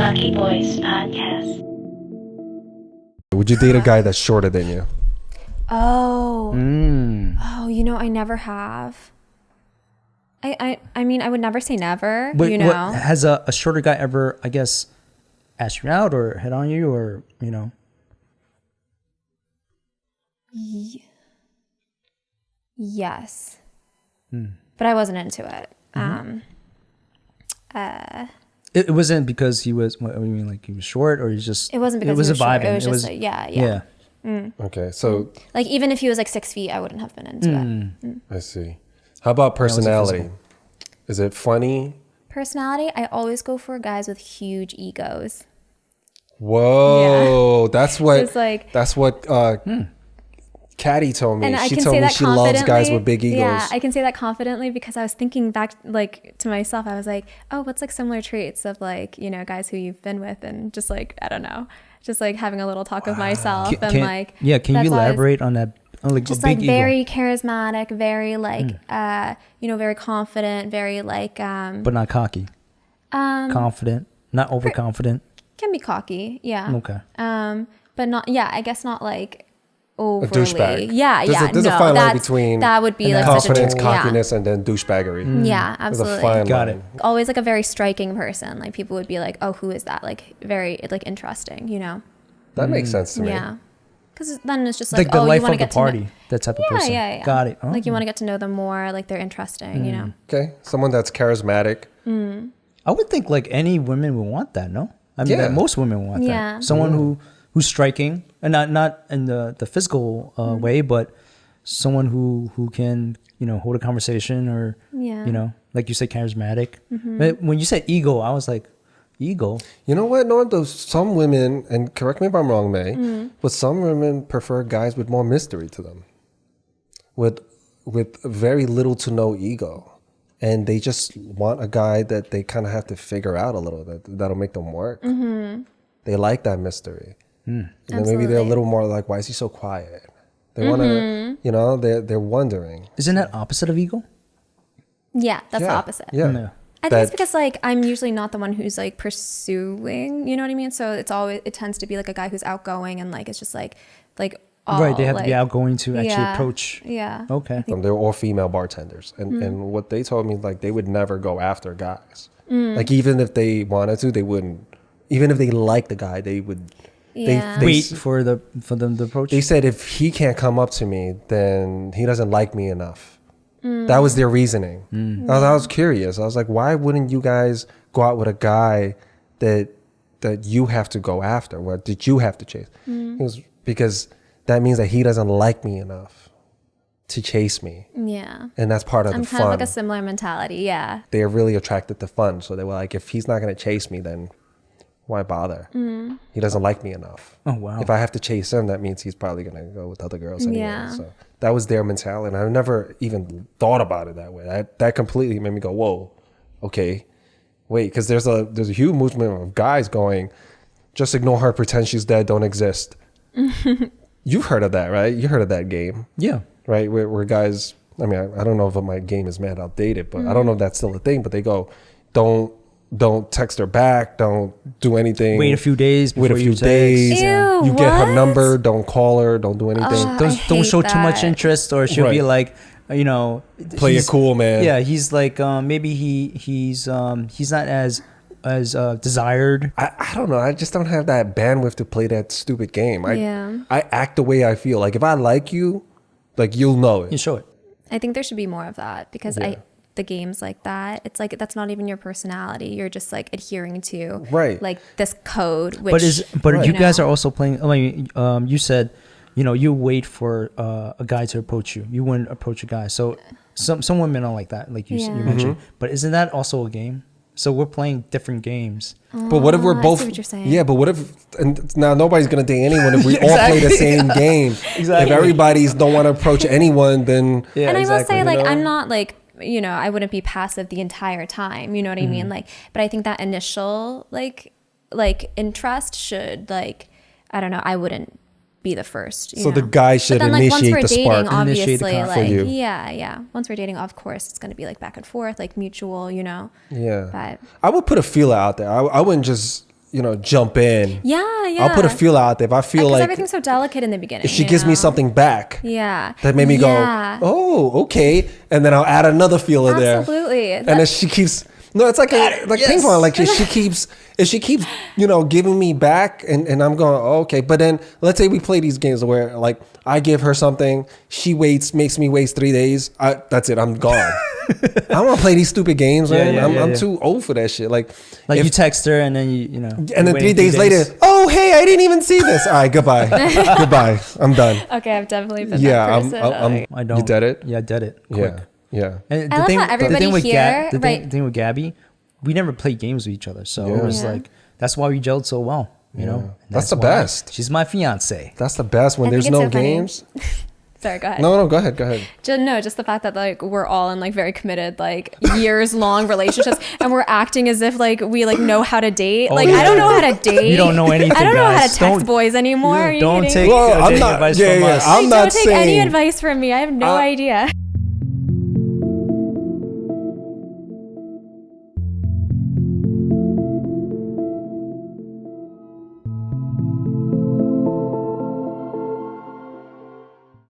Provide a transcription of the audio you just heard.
Lucky Boys Podcast. Would you date a guy that's shorter than you? Oh, I never have. I mean, I would never say never. But has a shorter guy ever, I guess, asked you out or hit on you, or Yes, but I wasn't into it. It wasn't because he was. What, you mean, like he was short, or he's just? It wasn't because it was he was a vibe. short. It was just like, yeah. Okay, so Like even if he was like 6 feet, I wouldn't have been into it. I see. How about personality? physical. Is it funny? Personality, I always go for guys with huge egos. Whoa, that's what. It's like- that's what. Caddy told me. And I She can told say me that she loves guys confidently. with big egos. Yeah, I can say that confidently because I was thinking back like to myself. I was like, oh, what's like similar traits of like, guys who you've been with, and just like, I don't know, just like having a little talk of myself and Can like. you that's why I was elaborate on that? Like just a big like ego. very charismatic, very like, very confident, very like. But not cocky. Confident, not overconfident. Can be cocky, yeah. Okay. But not, I guess not like overly. A douchebag. Yeah, There's a fine line between that would be like confidence, such a cockiness, and then douchebaggery. Yeah, There's a absolutely. fine Got line. it. Always like a very striking person. Like people would be like, oh, who is that? Like very like interesting, That makes sense to me. Yeah. Because then it's just like, Like the oh, you life want to of the get to know. party. That type of Yeah, person. yeah. Got it. Like you want to get to know them more. Like they're interesting, Okay, someone that's charismatic. I would think like any women would want that. No, I mean Yeah. that most women want Yeah. that. Someone who's striking, and not in the physical way, but someone who can hold a conversation, or Yeah. like you said, charismatic. But when you said ego, I was like, ego. You know what? No, those some women, and correct me if I'm wrong, May, but some women prefer guys with more mystery to them, with very little to no ego, and they just want a guy that they kind of have to figure out a little, that'll make them work. They like that mystery, and then maybe they're a Absolutely. little more like, why is he so quiet? They want to, they're wondering. Isn't that opposite of ego? Yeah, that's the Yeah, opposite. Yeah. No. I think it's because like I'm usually not the one who's like pursuing, you know what I mean? So it tends to be like a guy who's outgoing and like it's just like all, Right, they have to be like- outgoing to actually Yeah. approach. Yeah. Okay. They're all female bartenders, and what they told me, like, they would never go after guys. Like even if they wanted to, they wouldn't. Even if they liked the guy, they would. Yeah. They Wait for them to approach. They said if he can't come up to me, then he doesn't like me enough. That was their reasoning. I was curious. I was like, why wouldn't you guys go out with a guy that you have to go after? What did you have to chase? It was because that means that he doesn't like me enough to chase me. Yeah. And that's part of I'm the kind fun. of like a similar mentality. Yeah. They're really attracted to fun. So they were like, if he's not going to chase me, then why bother? He doesn't like me enough. Oh wow. If I have to chase him, that means he's probably going to go with other girls anyway. Yeah. So that was their mentality. And I never even thought about it that way. That completely made me go, whoa, okay, wait. Because there's a huge movement of guys going, just ignore her, pretend she's dead, don't exist. You've heard of that, right? You heard of that game, Yeah. right? Where guys, I mean, I don't know if my game is mad outdated, but I don't know if that's still a thing, but they go, don't text her back, don't do anything. Wait a few days. Wait a before few you text. days. Ew, You get her what? number, don't call her, don't do anything. I Don't hate show too much that. interest, or she'll be Right. like, Play it he's- cool, man. Yeah, he's like, maybe he's not as desired. I don't know. I just don't have that bandwidth to play that stupid game. Yeah. I act the way I feel. Like if I like you, like you'll know You it. show it. I think there should be more of that because the games like that, it's like that's not even your personality. You're just like adhering to like this code. Which, But you guys know. are also playing. I mean, you said, you wait for a guy to approach you. You wouldn't approach a guy. So some women are like that, like you mentioned. But isn't that also a game? So we're playing different games. But what if we're I both? see what you're saying. Yeah, but what if? And now nobody's gonna date anyone if we all play the same game. Exactly. If everybody's don't want to approach anyone, then Yeah, and I will exactly. say, like, You know? I'm not like, I wouldn't be passive the entire time. You know what I mean? Like, but I think that initial like interest should like, I don't know. I wouldn't be the first. So the guy should but then, like, once initiate we're the dating, spark. Initiate the obviously, con- like, for you. yeah. Once we're dating, of course, it's going to be like back and forth, like mutual, Yeah. But I would put a feeler out there. I wouldn't just jump in. Yeah. I'll put a feel out there if I feel Because like everything's so delicate in the beginning. if she gives me something back. Yeah. That made me go, Yeah. oh, okay, and then I'll add another feeler there. Absolutely. And then she keeps. No, it's like ping pong. Like if she keeps giving me back, and I'm going, oh, okay. But then let's say we play these games where like I give her something, she makes me wait 3 days. That's it. I'm gone. I don't want to play these stupid games, man. I'm too old for that shit. Like you text her and then you and then 3 days later, oh hey, I didn't even see this. All right, goodbye, goodbye. I'm done. Okay, I've definitely been Yeah, that person. I don't. You did it? Yeah, I did it. Quick. Yeah. And I love how everybody here, the thing with Gabby, we never played games with each other, so it was like that's why we gelled so well. You know, and That's the why best. She's my fiance. That's the best when I there's think it's no so funny. games. Sorry, go ahead. No, go ahead. Just the fact that like we're all in like very committed like years long relationships and we're acting as if like we like know how to date. Oh, like yeah. I don't know how to date. You don't know anything. I don't know how guys. to text boys anymore. Are you Don't kidding? take Well, I'm dating not- advice yeah, from yeah. us. I'm not don't take any saying- advice from me. I have no idea.